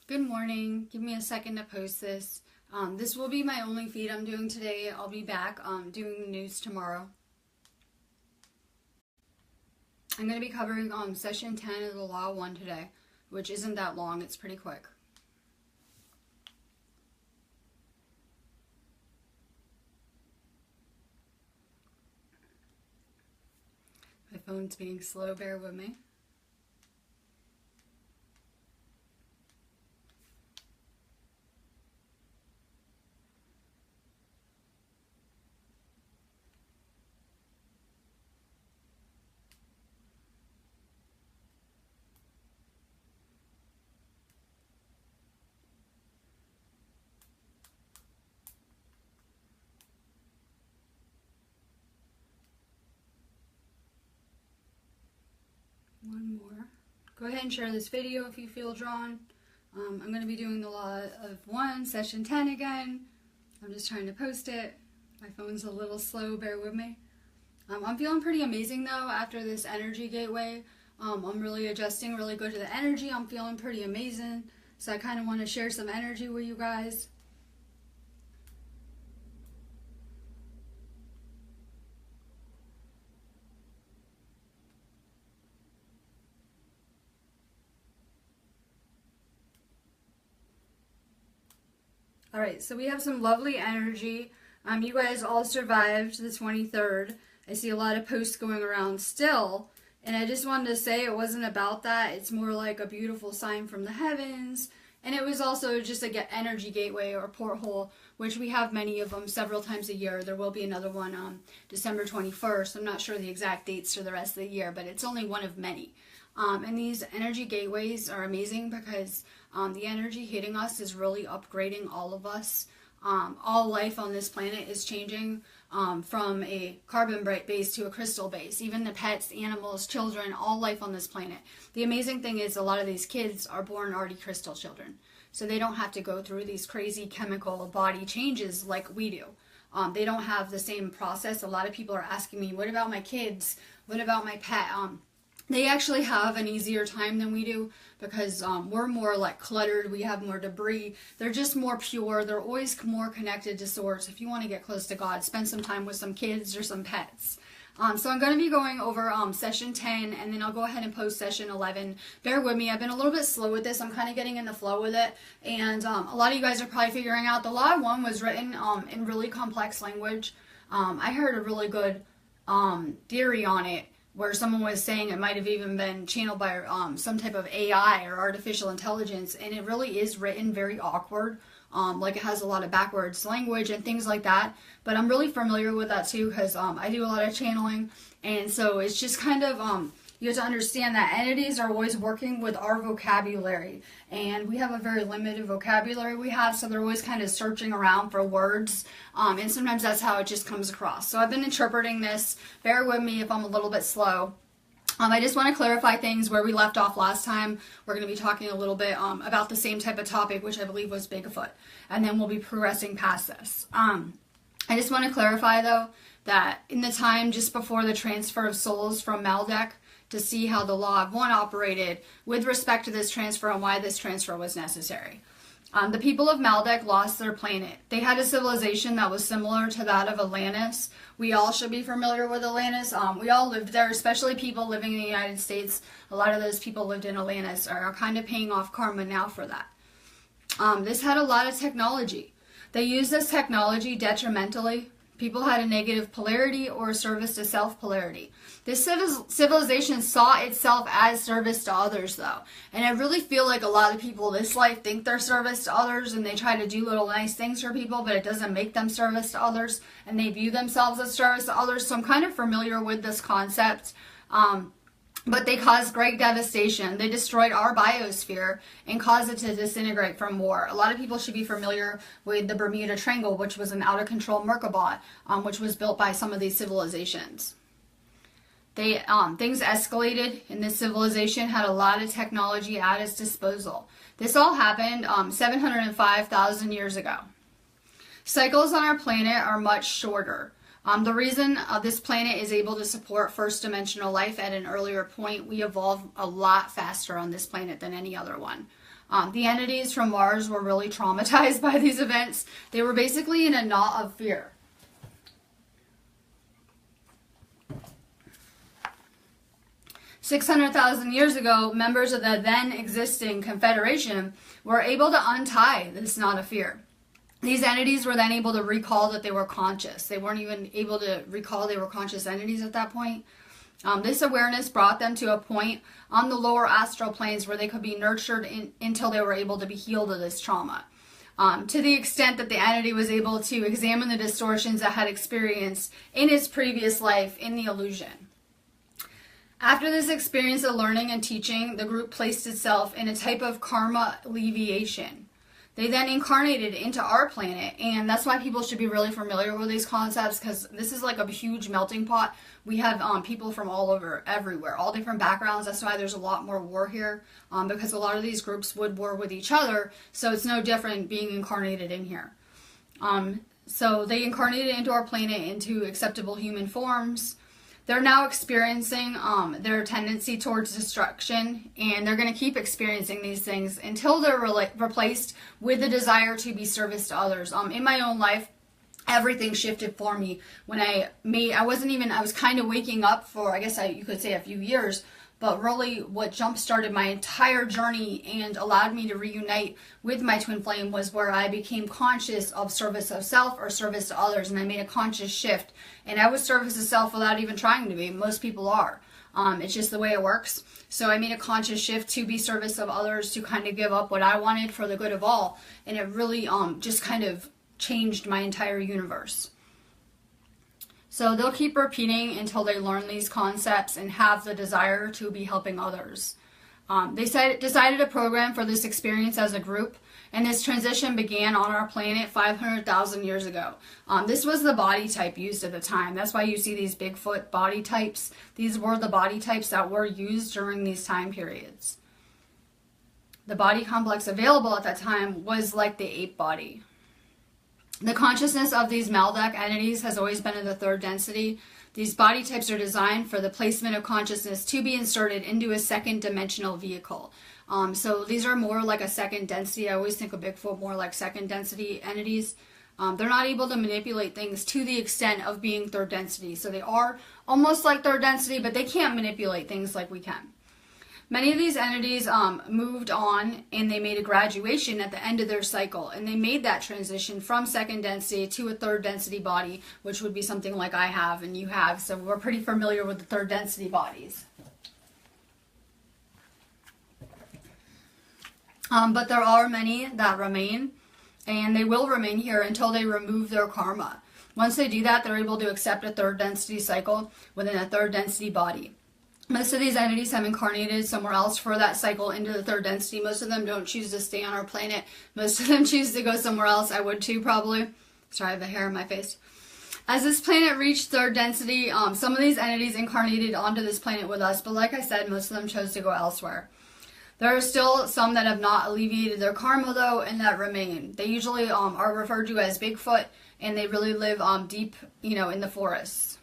Good morning. Give me a second to post this. This will be my only feed I'm doing today. I'll be back doing the news tomorrow. I'm going to be covering session 10 of the Law 1 today, which isn't that long. It's pretty quick. My phone's being slow. Bear with me. One more. Go ahead and share this video if you feel drawn. I'm going to be doing the Law of 1, session 10 again. I'm just trying to post it. My phone's a little slow, bear with me. I'm feeling pretty amazing though after this energy gateway. I'm really adjusting really good to the energy. I'm feeling pretty amazing. So I kind of want to share some energy with you guys. Alright, so we have some lovely energy. You guys all survived the 23rd. I see a lot of posts going around still. And I just wanted to say it wasn't about that. It's more like a beautiful sign from the heavens. And it was also just an energy gateway or porthole, which we have many of them several times a year. There will be another one on December 21st. I'm not sure the exact dates for the rest of the year, but it's only one of many. And these energy gateways are amazing because the energy hitting us is really upgrading all of us. All life on this planet is changing from a carbon base to a crystal base. Even the pets, animals, children, all life on this planet. The amazing thing is a lot of these kids are born already crystal children. So they don't have to go through these crazy chemical body changes like we do. They don't have the same process. A lot of people are asking me, what about my kids? What about my pet? They actually have an easier time than we do because we're more like cluttered. We have more debris. They're just more pure. They're always more connected to source. If you want to get close to God, spend some time with some kids or some pets. So I'm going to be going over session 10 and then I'll go ahead and post session 11. Bear with me. I've been a little bit slow with this. I'm kind of getting in the flow with it. And a lot of you guys are probably figuring out the Law 1 was written in really complex language. I heard a really good theory on it, where someone was saying it might have even been channeled by some type of AI or artificial intelligence, and it really is written very awkward. Like it has a lot of backwards language and things like that. But I'm really familiar with that too because I do a lot of channeling, and so it's just kind of you have to understand that entities are always working with our vocabulary, and we have a very limited vocabulary we have, so they're always kind of searching around for words, and sometimes that's how it just comes across. So I've been interpreting this. Bear with me if I'm a little bit slow. I just want to clarify things where we left off last time. We're going to be talking a little bit about the same type of topic, which I believe was Bigfoot, and then we'll be progressing past this. I just want to clarify, though, that in the time just before the transfer of souls from Maldek, to see how the Law of 1 operated with respect to this transfer and why this transfer was necessary. The people of Maldek lost their planet. They had a civilization that was similar to that of Atlantis. We all should be familiar with Atlantis. We all lived there, especially people living in the United States. A lot of those people lived in Atlantis are kind of paying off karma now for that. This had a lot of technology. They used this technology detrimentally. People had a negative polarity or a service to self polarity. This civilization saw itself as service to others, though. And I really feel like a lot of people this life think they're service to others, and they try to do little nice things for people, but it doesn't make them service to others, and they view themselves as service to others. So I'm kind of familiar with this concept. But they caused great devastation. They destroyed our biosphere and caused it to disintegrate from war. A lot of people should be familiar with the Bermuda Triangle, which was an out-of-control Merkabah, which was built by some of these civilizations. Things escalated, and this civilization had a lot of technology at its disposal. This all happened 705,000 years ago. Cycles on our planet are much shorter. The reason this planet is able to support first dimensional life at an earlier point, we evolved a lot faster on this planet than any other one. The entities from Mars were really traumatized by these events. They were basically in a knot of fear. $600,000 years ago, members of the then existing Confederation were able to untie this knot of fear. These entities were then able to recall that they were conscious. They weren't even able to recall they were conscious entities at that point. This awareness brought them to a point on the lower astral planes where they could be nurtured until they were able to be healed of this trauma. To the extent that the entity was able to examine the distortions it had experienced in its previous life in the illusion. After this experience of learning and teaching, the group placed itself in a type of karma alleviation. They then incarnated into our planet, and that's why people should be really familiar with these concepts, because this is like a huge melting pot. We have people from all over, everywhere, all different backgrounds. That's why there's a lot more war here, because a lot of these groups would war with each other, so it's no different being incarnated in here. So they incarnated into our planet into acceptable human forms. They're now experiencing their tendency towards destruction, and they're going to keep experiencing these things until they're replaced with the desire to be service to others. In my own life, everything shifted for me when I was kind of waking up for, I guess you could say, a few years, but really what jump-started my entire journey and allowed me to reunite with my twin flame was where I became conscious of service of self or service to others, and I made a conscious shift. And I was service of self without even trying to be. Most people are. It's just the way it works. So I made a conscious shift to be service of others, to kind of give up what I wanted for the good of all. And it really just kind of changed my entire universe. So they'll keep repeating until they learn these concepts and have the desire to be helping others. They decided a program for this experience as a group, and this transition began on our planet 500,000 years ago. This was the body type used at the time. That's why you see these Bigfoot body types. These were the body types that were used during these time periods. The body complex available at that time was like the ape body. The consciousness of these Maldak entities has always been in the third density. These body types are designed for the placement of consciousness to be inserted into a second dimensional vehicle. So these are more like a second density. I always think of Bigfoot more like second density entities. They're not able to manipulate things to the extent of being third density. So they are almost like third density, but they can't manipulate things like we can. Many of these entities moved on, and they made a graduation at the end of their cycle, and they made that transition from second density to a third density body, which would be something like I have and you have, so we're pretty familiar with the third density bodies. But there are many that remain, and they will remain here until they remove their karma. Once they do that, they're able to accept a third density cycle within a third density body. Most of these entities have incarnated somewhere else for that cycle into the third density. Most of them don't choose to stay on our planet. Most of them choose to go somewhere else. I would too, probably. Sorry, I have a hair in my face. As this planet reached third density, some of these entities incarnated onto this planet with us, but like I said, most of them chose to go elsewhere. There are still some that have not alleviated their karma, though, and that remain. They usually are referred to as Bigfoot, and they really live deep, in the forests.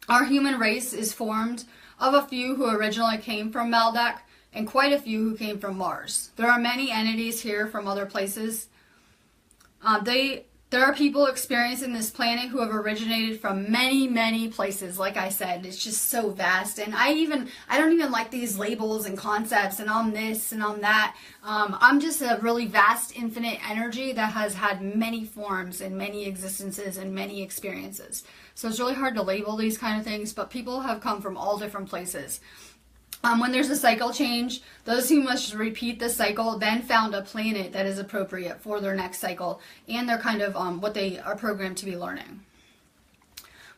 Our human race is formed of a few who originally came from Maldak, and quite a few who came from Mars. There are many entities here from other places. There are people experiencing this planet who have originated from many, many places. Like I said, it's just so vast. And I don't even like these labels and concepts and on this and on that. I'm just a really vast, infinite energy that has had many forms and many existences and many experiences. So it's really hard to label these kind of things, but people have come from all different places. When there's a cycle change, those who must repeat the cycle then found a planet that is appropriate for their next cycle, and they're kind of what they are programmed to be learning.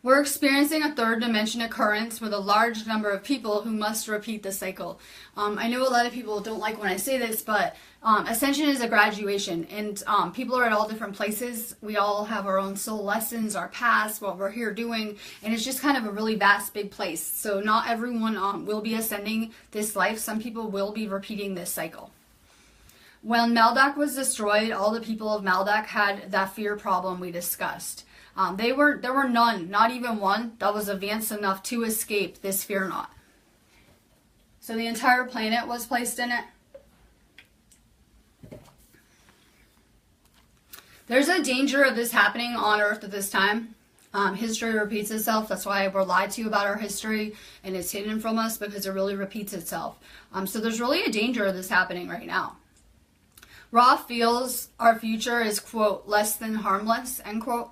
We're experiencing a third dimension occurrence with a large number of people who must repeat the cycle. I know a lot of people don't like when I say this, but Ascension is a graduation, and people are at all different places. We all have our own soul lessons, our past, what we're here doing, and it's just kind of a really vast, big place. So not everyone will be ascending this life. Some people will be repeating this cycle. When Maldak was destroyed, all the people of Maldak had that fear problem we discussed. There were none, not even one, that was advanced enough to escape this fear knot. So the entire planet was placed in it. There's a danger of this happening on Earth at this time. History repeats itself. That's why we're lied to about our history, and it's hidden from us because it really repeats itself. So there's really a danger of this happening right now. Ra feels our future is, quote, less than harmless, end quote.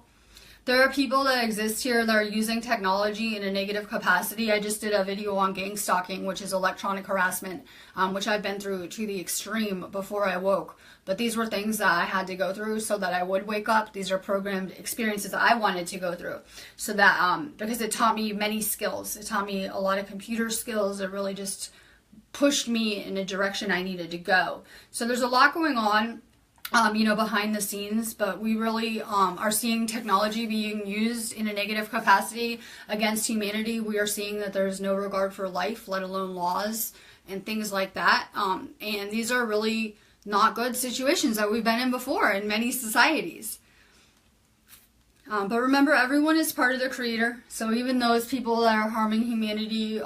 There are people that exist here that are using technology in a negative capacity. I just did a video on gang stalking, which is electronic harassment, which I've been through to the extreme before I woke. But these were things that I had to go through so that I would wake up. These are programmed experiences that I wanted to go through. So that, because it taught me many skills. It taught me a lot of computer skills. It really just pushed me in a direction I needed to go. So there's a lot going on. Behind the scenes, but we really are seeing technology being used in a negative capacity against humanity. We are seeing that there's no regard for life, let alone laws and things like that. And these are really not good situations that we've been in before in many societies. But remember, everyone is part of the Creator. So even those people that are harming humanity,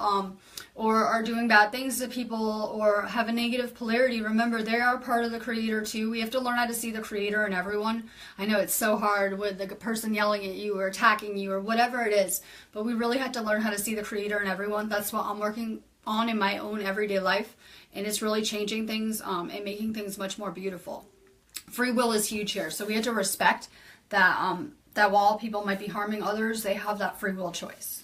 or are doing bad things to people, or have a negative polarity, remember, they are part of the Creator too. We have to learn how to see the Creator in everyone. I know it's so hard with the person yelling at you or attacking you or whatever it is, but we really have to learn how to see the Creator in everyone. That's what I'm working on in my own everyday life, and it's really changing things and making things much more beautiful. Free will is huge here, so we have to respect that, that while people might be harming others, they have that free will choice.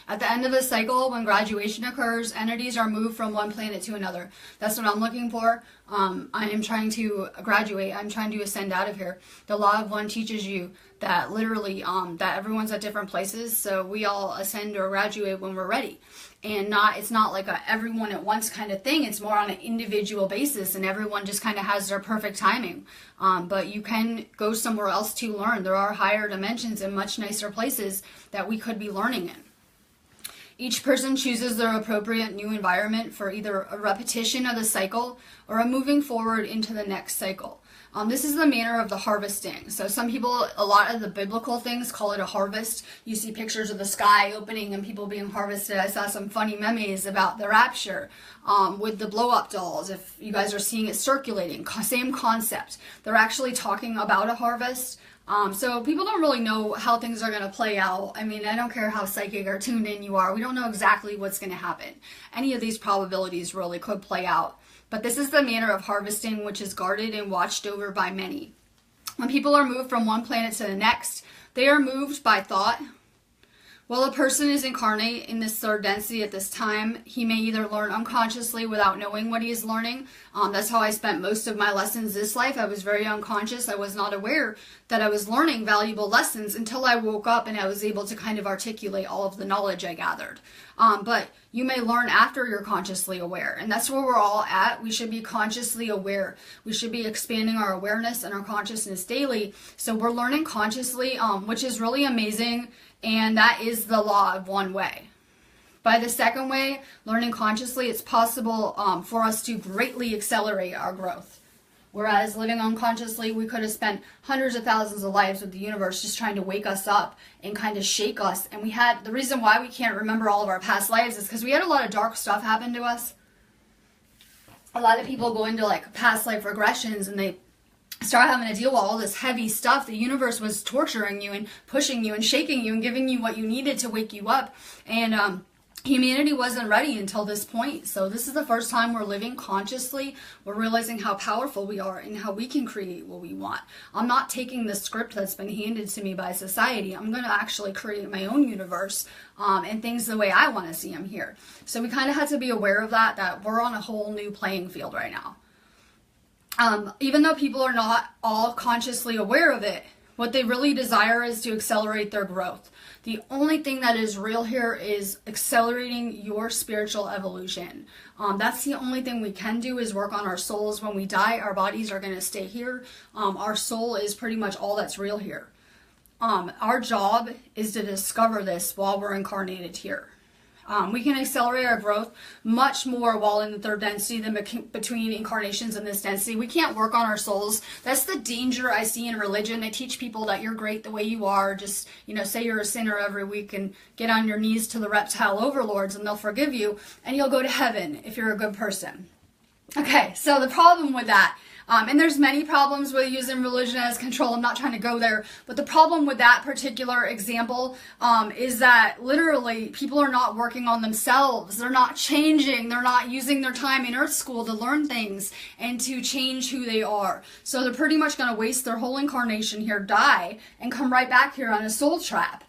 At the end of a cycle, when graduation occurs, entities are moved from one planet to another. That's what I'm looking for. I am trying to graduate. I'm trying to ascend out of here. The Law of One teaches you that literally that everyone's at different places, so we all ascend or graduate when we're ready. And it's not like a everyone at once kind of thing. It's more on an individual basis, and everyone just kind of has their perfect timing. But you can go somewhere else to learn. There are higher dimensions and much nicer places that we could be learning in. Each person chooses their appropriate new environment for either a repetition of the cycle or a moving forward into the next cycle. This is the manner of the harvesting. So some people, a lot of the biblical things call it a harvest. You see pictures of the sky opening and people being harvested. I saw some funny memes about the rapture with the blow-up dolls. If you guys are seeing it circulating, same concept. They're actually talking about a harvest. So people don't really know how things are going to play out. I mean, I don't care how psychic or tuned in you are. We don't know exactly what's going to happen. Any of these probabilities really could play out. But this is the manner of harvesting, which is guarded and watched over by many. When people are moved from one planet to the next, they are moved by thought. While a person is incarnate in this third density at this time, he may either learn unconsciously without knowing what he is learning. That's how I spent most of my lessons this life. I was very unconscious. I was not aware that I was learning valuable lessons until I woke up and I was able to kind of articulate all of the knowledge I gathered. But you may learn after you're consciously aware, and that's where we're all at. We should be consciously aware. We should be expanding our awareness and our consciousness daily. So we're learning consciously, which is really amazing. And that is the law of one way. By the second way, learning consciously, it's possible for us to greatly accelerate our growth. Whereas living unconsciously, we could have spent hundreds of thousands of lives with the universe just trying to wake us up and kind of shake us. And the reason why we can't remember all of our past lives is because we had a lot of dark stuff happen to us. A lot of people go into like past life regressions and they start having to deal with all this heavy stuff. The universe was torturing you and pushing you and shaking you and giving you what you needed to wake you up. And humanity wasn't ready until this point. So this is the first time we're living consciously. We're realizing how powerful we are and how we can create what we want. I'm not taking the script that's been handed to me by society. I'm going to actually create my own universe and things the way I want to see them here. So we kind of have to be aware of that we're on a whole new playing field right now. Even though people are not all consciously aware of it, what they really desire is to accelerate their growth. The only thing that is real here is accelerating your spiritual evolution. That's the only thing we can do is work on our souls. When we die, our bodies are going to stay here. Our soul is pretty much all that's real here. Our job is to discover this while we're incarnated here. We can accelerate our growth much more while in the third density than between incarnations in this density. We can't work on our souls. That's the danger I see in religion. They teach people that you're great the way you are. Just, say you're a sinner every week and get on your knees to the reptile overlords and they'll forgive you and you'll go to heaven if you're a good person. Okay, so the problem with that, and there's many problems with using religion as control. I'm not trying to go there. But the problem with that particular example is that literally people are not working on themselves. They're not changing. They're not using their time in Earth School to learn things and to change who they are. So they're pretty much going to waste their whole incarnation here, die, and come right back here on a soul trap.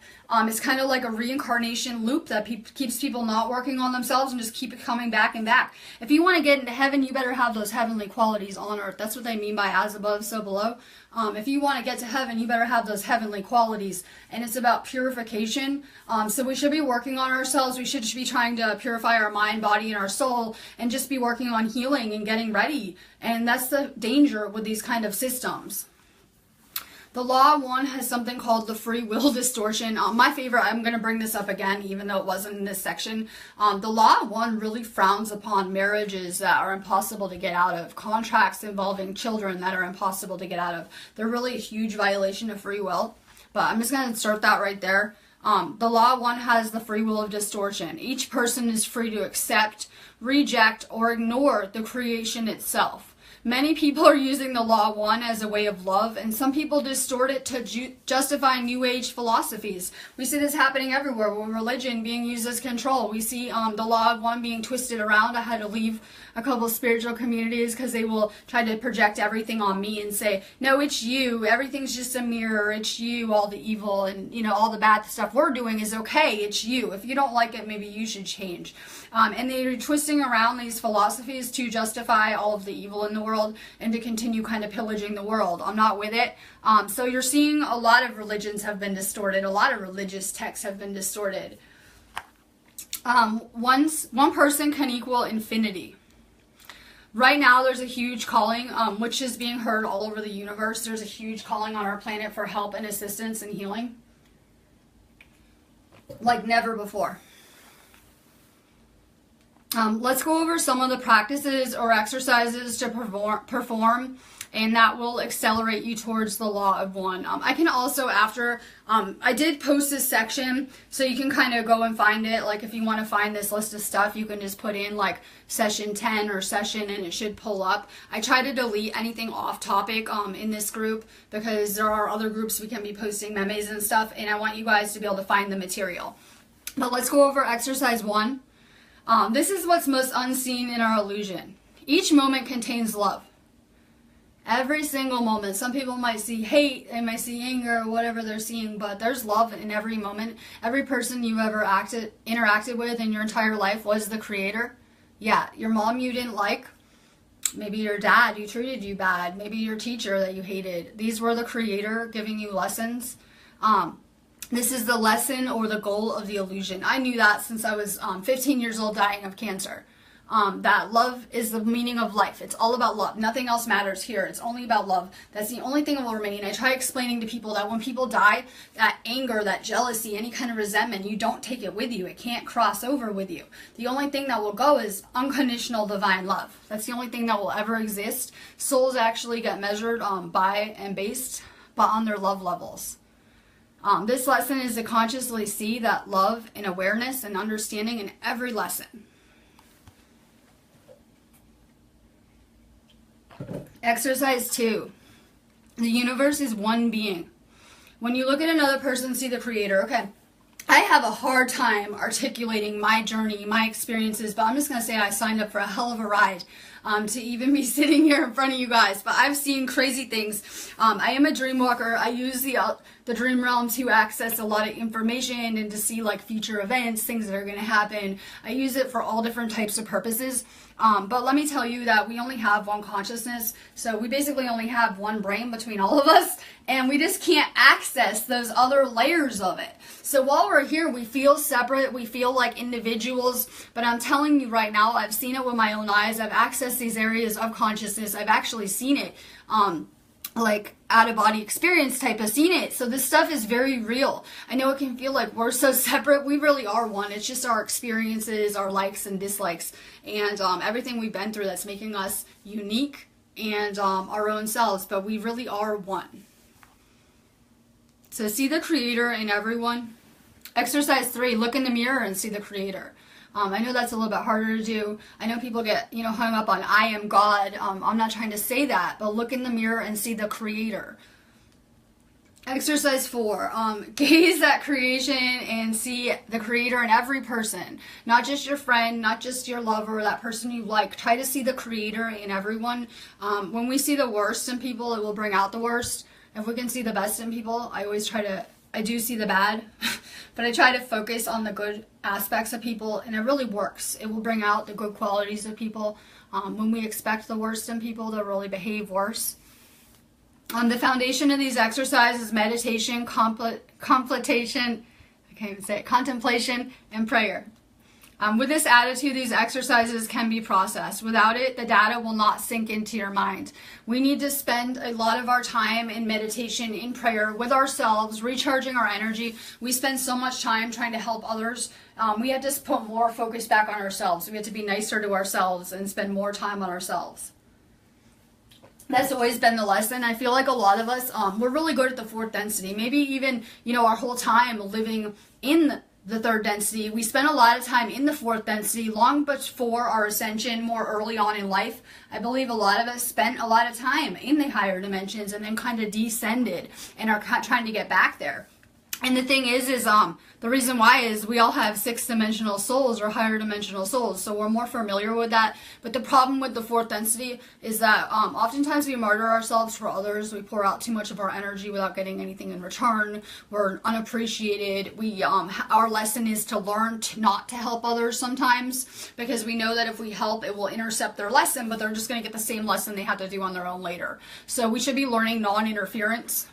It's kind of like a reincarnation loop that keeps people not working on themselves and just keep it coming back and back. If you want to get into heaven, you better have those heavenly qualities on earth. That's what they mean by as above, so below. If you want to get to heaven, you better have those heavenly qualities. And it's about purification. So we should be working on ourselves. We should be trying to purify our mind, body, and our soul, and just be working on healing and getting ready. And that's the danger with these kind of systems. The law of one has something called the free will distortion. My favorite, I'm going to bring this up again, even though it wasn't in this section. The law of one really frowns upon marriages that are impossible to get out of, contracts involving children that are impossible to get out of. They're really a huge violation of free will. But I'm just going to insert that right there. The law of one has the free will of distortion. Each person is free to accept, reject, or ignore the creation itself. Many people are using the law of one as a way of love, and some people distort it to justify New Age philosophies. We see this happening everywhere, with religion being used as control. We see the law of one being twisted around. I had to leave a couple spiritual communities because they will try to project everything on me and say, no, it's you. Everything's just a mirror. It's you, all the evil and, all the bad stuff we're doing is okay. It's you. If you don't like it, maybe you should change. And they're twisting around these philosophies to justify all of the evil in the world and to continue kind of pillaging the world. I'm not with it. So you're seeing a lot of religions have been distorted. A lot of religious texts have been distorted. One person can equal infinity. Right now, there's a huge calling, which is being heard all over the universe. There's a huge calling on our planet for help and assistance and healing. Like never before. Let's go over some of the practices or exercises to perform, and that will accelerate you towards the law of one. I can also, I did post this section, so you can kind of go and find it. Like if you want to find this list of stuff, you can just put in like session 10 or session, and it should pull up. I try to delete anything off topic in this group because there are other groups we can be posting memes and stuff, and I want you guys to be able to find the material. But let's go over exercise 1. This is what's most unseen in our illusion. Each moment contains love. Every single moment. Some people might see hate, they might see anger, or whatever they're seeing, but there's love in every moment. Every person you ever interacted with in your entire life was the creator. Yeah, your mom you didn't like. Maybe your dad, you treated you bad. Maybe your teacher that you hated. These were the creator giving you lessons. This is the lesson or the goal of the illusion. I knew that since I was 15 years old dying of cancer. That love is the meaning of life. It's all about love. Nothing else matters here. It's only about love. That's the only thing that will remain. I try explaining to people that when people die, that anger, that jealousy, any kind of resentment, you don't take it with you. It can't cross over with you. The only thing that will go is unconditional divine love. That's the only thing that will ever exist. Souls actually get measured by and based on their love levels. This lesson is to consciously see that love and awareness and understanding in every lesson. Exercise 2. The universe is one being. When you look at another person, see the creator. Okay, I have a hard time articulating my journey, my experiences, but I'm just going to say I signed up for a hell of a ride to even be sitting here in front of you guys. But I've seen crazy things. I am a dream walker. I use the dream realm to access a lot of information and to see like future events, things that are going to happen. I use it for all different types of purposes. But let me tell you that we only have one consciousness. So we basically only have one brain between all of us, and we just can't access those other layers of it. So while we're here, we feel separate, we feel like individuals, but I'm telling you right now, I've seen it with my own eyes. I've accessed these areas of consciousness. I've actually seen it. like out-of-body experience type of seen it. So this stuff is very real. I know it can feel like we're so separate. We really are one. It's just our experiences, our likes and dislikes, and everything we've been through that's making us unique and our own selves, but we really are one. So see the creator in everyone. Exercise 3, look in the mirror and see the creator. I know that's a little bit harder to do. I know people get, hung up on I am God. I'm not trying to say that, but look in the mirror and see the creator. Exercise 4, gaze at creation and see the creator in every person. Not just your friend, not just your lover, that person you like. Try to see the creator in everyone. When we see the worst in people, it will bring out the worst. If we can see the best in people, I do see the bad, but I try to focus on the good aspects of people, and it really works. It will bring out the good qualities of people. When we expect the worst in people, they'll really behave worse. The foundation of these exercises, meditation, contemplation, and prayer. With this attitude, these exercises can be processed. Without it, the data will not sink into your mind. We need to spend a lot of our time in meditation, in prayer, with ourselves, recharging our energy. We spend so much time trying to help others. We have to put more focus back on ourselves. We have to be nicer to ourselves and spend more time on ourselves. That's always been the lesson. I feel like a lot of us, we're really good at the 4th density. Maybe even, our whole time living in the 3rd density. We spent a lot of time in the 4th density long before our ascension, more early on in life. I believe a lot of us spent a lot of time in the higher dimensions and then kind of descended and are trying to get back there. And the thing is the reason why is we all have 6th-dimensional souls or higher dimensional souls, so we're more familiar with that. But the problem with the 4th density is that oftentimes we martyr ourselves for others. We pour out too much of our energy without getting anything in return. We're unappreciated. Our lesson is to learn not to help others sometimes, because we know that if we help, it will intercept their lesson, but they're just going to get the same lesson they have to do on their own later. So we should be learning non-interference.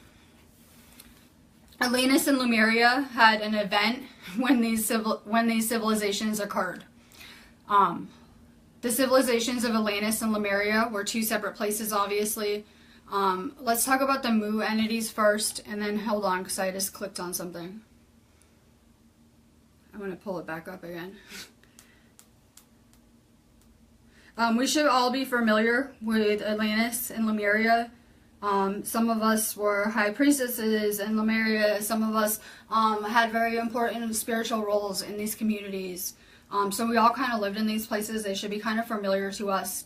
Atlantis and Lemuria had an event when these civilizations occurred. The civilizations of Atlantis and Lemuria were 2 separate places, obviously. Let's talk about the Mu entities first, and then hold on, because I just clicked on something. I want to pull it back up again. We should all be familiar with Atlantis and Lemuria. Some of us were high priestesses in Lemuria. Some of us had very important spiritual roles in these communities. So we all kind of lived in these places. They should be kind of familiar to us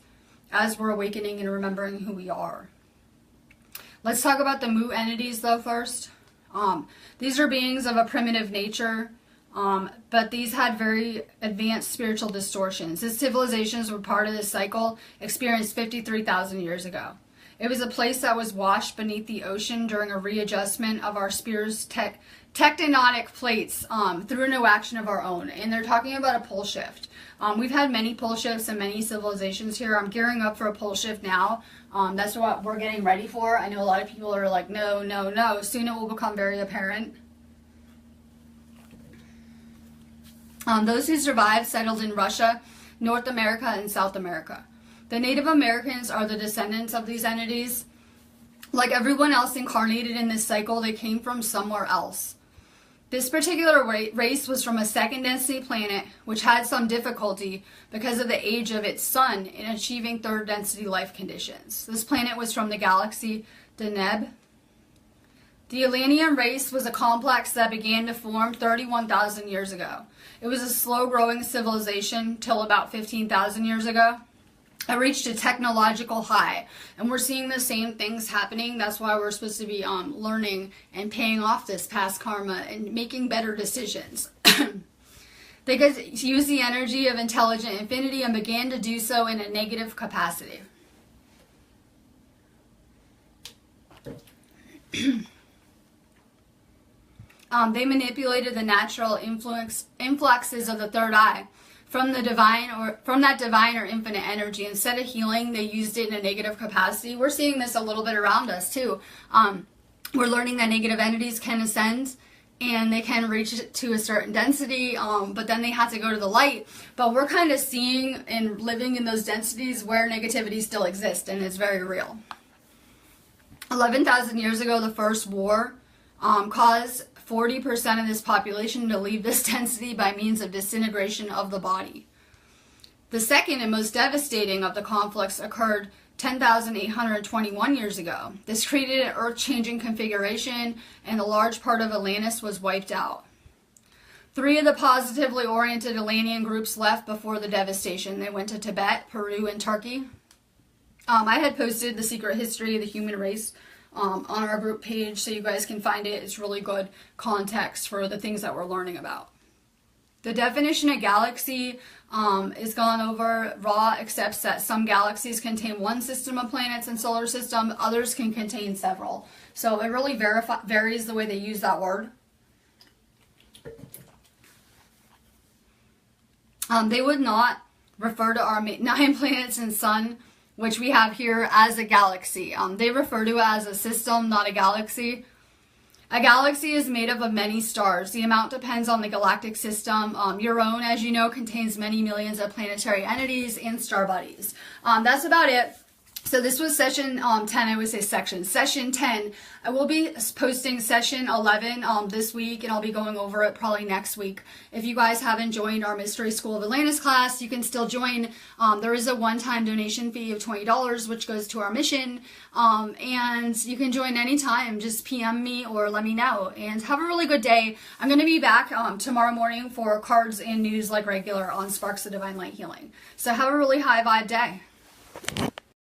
as we're awakening and remembering who we are. Let's talk about the Mu entities though first. These are beings of a primitive nature, but these had very advanced spiritual distortions. These civilizations were part of this cycle experienced 53,000 years ago. It was a place that was washed beneath the ocean during a readjustment of our sphere's tectonic plates through no action of our own. And they're talking about a pole shift. We've had many pole shifts and many civilizations here. I'm gearing up for a pole shift now. That's what we're getting ready for. I know a lot of people are like, no, no, no. Soon it will become very apparent. Those who survived settled in Russia, North America, and South America. The Native Americans are the descendants of these entities. Like everyone else incarnated in this cycle, they came from somewhere else. This particular race was from a 2nd density planet, which had some difficulty because of the age of its sun in achieving 3rd density life conditions. This planet was from the galaxy Deneb. The Atlantean race was a complex that began to form 31,000 years ago. It was a slow-growing civilization till about 15,000 years ago. It reached a technological high, and we're seeing the same things happening. That's why we're supposed to be learning and paying off this past karma and making better decisions. They could use the energy of intelligent infinity and began to do so in a negative capacity. They manipulated the natural influxes of the 3rd eye from that divine or infinite energy. Instead of healing, they used it in a negative capacity. We're seeing this a little bit around us too. We're learning that negative entities can ascend and they can reach to a certain density, but then they have to go to the light. But we're kind of seeing and living in those densities where negativity still exists, and it's very real. 11,000 years ago, the first war caused 40% of this population to leave this density by means of disintegration of the body. The second and most devastating of the conflicts occurred 10,821 years ago. This created an earth-changing configuration, and a large part of Atlantis was wiped out. 3 of the positively oriented Atlantean groups left before the devastation. They went to Tibet, Peru, and Turkey. I had posted The Secret History of the Human Race on our group page, so you guys can find it. It's really good context for the things that we're learning about. The definition of galaxy is gone over. Ra accepts that some galaxies contain one system of planets and solar system, others can contain several. So it really varies the way they use that word. They would not refer to our 9 planets and sun, which we have here, as a galaxy. They refer to it as a system, not a galaxy. A galaxy is made up of many stars. The amount depends on the galactic system. Your own, as you know, contains many millions of planetary entities and star bodies. That's about it. So this was session 10, I would say session 10. I will be posting session 11 this week, and I'll be going over it probably next week. If you guys haven't joined our Mystery School of Atlantis class, you can still join. There is a one-time donation fee of $20, which goes to our mission, and you can join anytime. Just PM me or let me know, and have a really good day. I'm going to be back tomorrow morning for cards and news like regular on Sparks of Divine Light Healing. So have a really high vibe day.